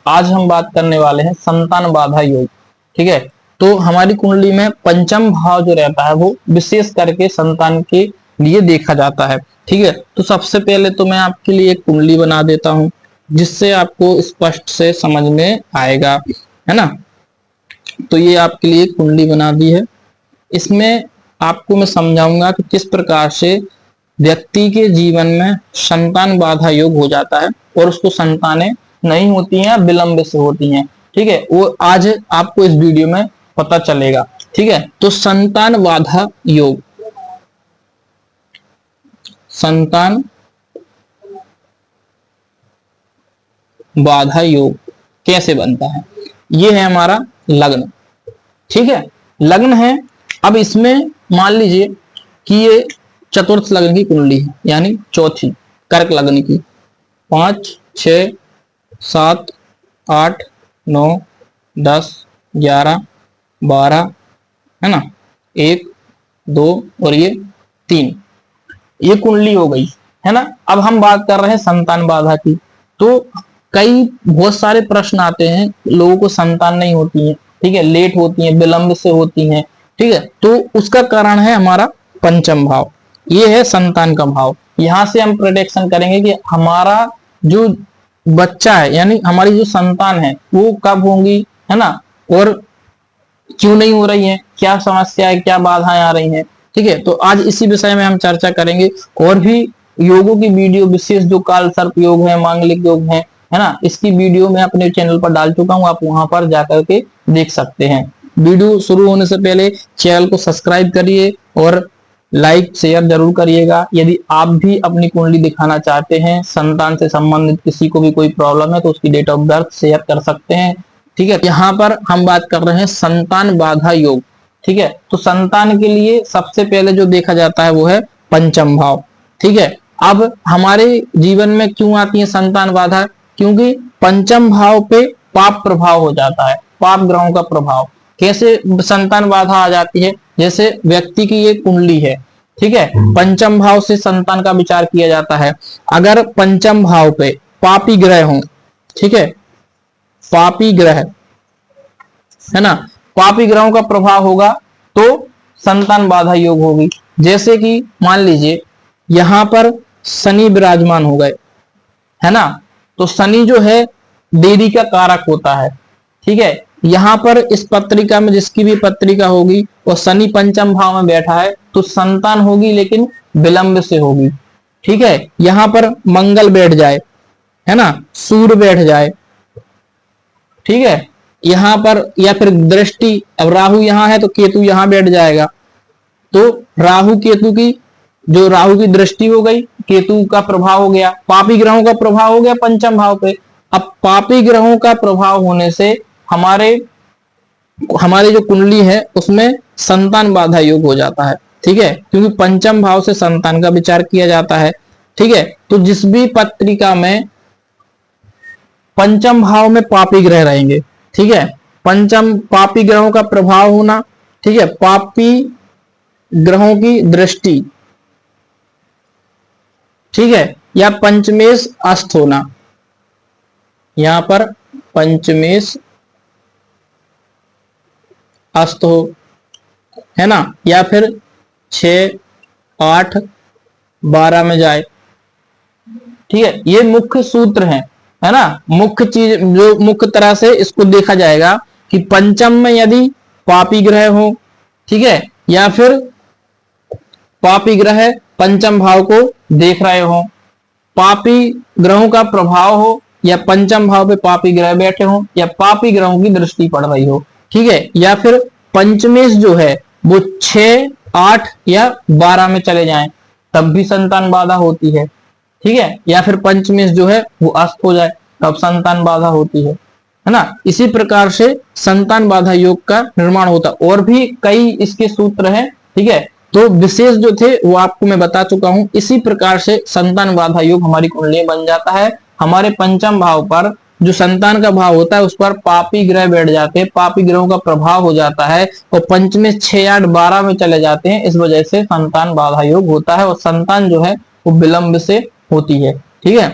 आज हम बात करने वाले हैं संतान बाधा योग। ठीक है, तो हमारी कुंडली में पंचम भाव जो रहता है वो विशेष करके संतान के लिए देखा जाता है। ठीक है, तो सबसे पहले तो मैं आपके लिए एक कुंडली बना देता हूं जिससे आपको स्पष्ट से समझ में आएगा, है ना। तो ये आपके लिए कुंडली बना दी है। इसमें आपको मैं समझाऊंगा कि किस प्रकार से व्यक्ति के जीवन में संतान बाधा योग हो जाता है और उसको संतानें नहीं होती हैं, विलंब से होती हैं। ठीक है, वो आज आपको इस वीडियो में पता चलेगा। ठीक है, तो संतान बाधा योग, संतान बाधा योग कैसे बनता है। ये है हमारा लग्न। ठीक है, लग्न है। अब इसमें मान लीजिए कि ये चतुर्थ लग्न की कुंडली है, यानी चौथी कर्क लग्न की। 5, 6, 7, 8, 9, 10, 11, 12, है ना, 1, 2 और ये 3, ये कुंडली हो गई, है ना। अब हम बात कर रहे हैं संतान बाधा की। तो कई बहुत सारे प्रश्न आते हैं, लोगों को संतान नहीं होती है, ठीक है, लेट होती है, विलंब से होती है। ठीक है, तो उसका कारण है हमारा पंचम भाव, ये है संतान का भाव। यहां से हम प्रेडिक्शन करेंगे कि हमारा जो बच्चा है यानी हमारी जो संतान है वो कब होंगी, है ना, और क्यों नहीं हो रही है, क्या समस्या है, क्या बाधाएं आ रही हैं। ठीक है, तो आज इसी विषय में हम चर्चा करेंगे। और भी योगों की वीडियो विशेष जो काल सर्प योग है, मांगलिक योग है ना, इसकी वीडियो मैं अपने चैनल पर डाल चुका हूं, आप वहां पर जाकर के देख सकते हैं। वीडियो शुरू होने से पहले चैनल को सब्सक्राइब करिए और लाइक शेयर जरूर करिएगा। यदि आप भी अपनी कुंडली दिखाना चाहते हैं, संतान से संबंधित किसी को भी कोई प्रॉब्लम है तो उसकी डेट ऑफ बर्थ शेयर कर सकते हैं। ठीक है, यहाँ पर हम बात कर रहे हैं संतान बाधा योग। ठीक है, तो संतान के लिए सबसे पहले जो देखा जाता है वो है पंचम भाव। ठीक है, अब हमारे जीवन में क्यों आती है संतान बाधा, क्योंकि पंचम भाव पे पाप प्रभाव हो जाता है, पाप ग्रहों का प्रभाव। कैसे संतान बाधा आ जाती है, जैसे व्यक्ति की ये कुंडली है, ठीक है, पंचम भाव से संतान का विचार किया जाता है। अगर पंचम भाव पे पापी ग्रह हो, ठीक है, पापी ग्रह, है ना, पापी ग्रहों का प्रभाव होगा तो संतान बाधा योग होगी। जैसे कि मान लीजिए यहां पर शनि विराजमान हो गए, है ना, तो शनि जो है देरी का कारक होता है। ठीक है, यहां पर इस पत्रिका में जिसकी भी पत्रिका होगी और शनि पंचम भाव में बैठा है तो संतान होगी लेकिन विलंब से होगी। ठीक है, यहां पर मंगल बैठ जाए, है ना, सूर्य बैठ जाए, ठीक है, यहां पर या फिर दृष्टि, अब राहु यहां है तो केतु यहां बैठ जाएगा, तो राहु केतु की जो राहु की दृष्टि हो गई, केतु का प्रभाव हो गया, पापी ग्रहों का प्रभाव हो गया पंचम भाव पे। अब पापी ग्रहों का प्रभाव होने से हमारे जो कुंडली है उसमें संतान बाधा योग हो जाता है। ठीक है, क्योंकि पंचम भाव से संतान का विचार किया जाता है। ठीक है, तो जिस भी पत्रिका में पंचम भाव में पापी ग्रह रहेंगे, ठीक है, पंचम पापी ग्रहों का प्रभाव होना, ठीक है, पापी ग्रहों की दृष्टि, ठीक है, या पंचमेश अस्त होना, यहां पर पंचमेश अस्त हो, है ना, या फिर 6, 8, 12 में जाए। ठीक है, ये मुख्य सूत्र है ना, मुख्य चीज जो मुख्य तरह से इसको देखा जाएगा कि पंचम में यदि पापी ग्रह हो, ठीक है, या फिर पापी ग्रह पंचम भाव को देख रहे हो, पापी ग्रहों का प्रभाव हो, या पंचम भाव पे पापी ग्रह बैठे हो, या पापी ग्रहों की दृष्टि पड़ रही हो। ठीक है, या फिर पंचमेश जो है वो 6, 8 या 12 में चले जाएं तब भी संतान बाधा होती है। ठीक है, या फिर पंचमेश जो है वो अस्त हो जाए तब संतान बाधा होती है ना। इसी प्रकार से संतान बाधा योग का निर्माण होता है। और भी कई इसके सूत्र हैं। ठीक है, तो विशेष जो थे वो आपको मैं बता चुका हूं। इसी प्रकार से संतान बाधा योग हमारी कुंडली बन जाता है। हमारे पंचम भाव पर जो संतान का भाव होता है उस पर पापी ग्रह बैठ जाते हैं, पापी ग्रहों का प्रभाव हो जाता है और पंचमेश 6, 8, 12 में चले जाते हैं। इस वजह से संतान बाधा योग होता है और संतान जो है वो विलंब से होती है। ठीक है,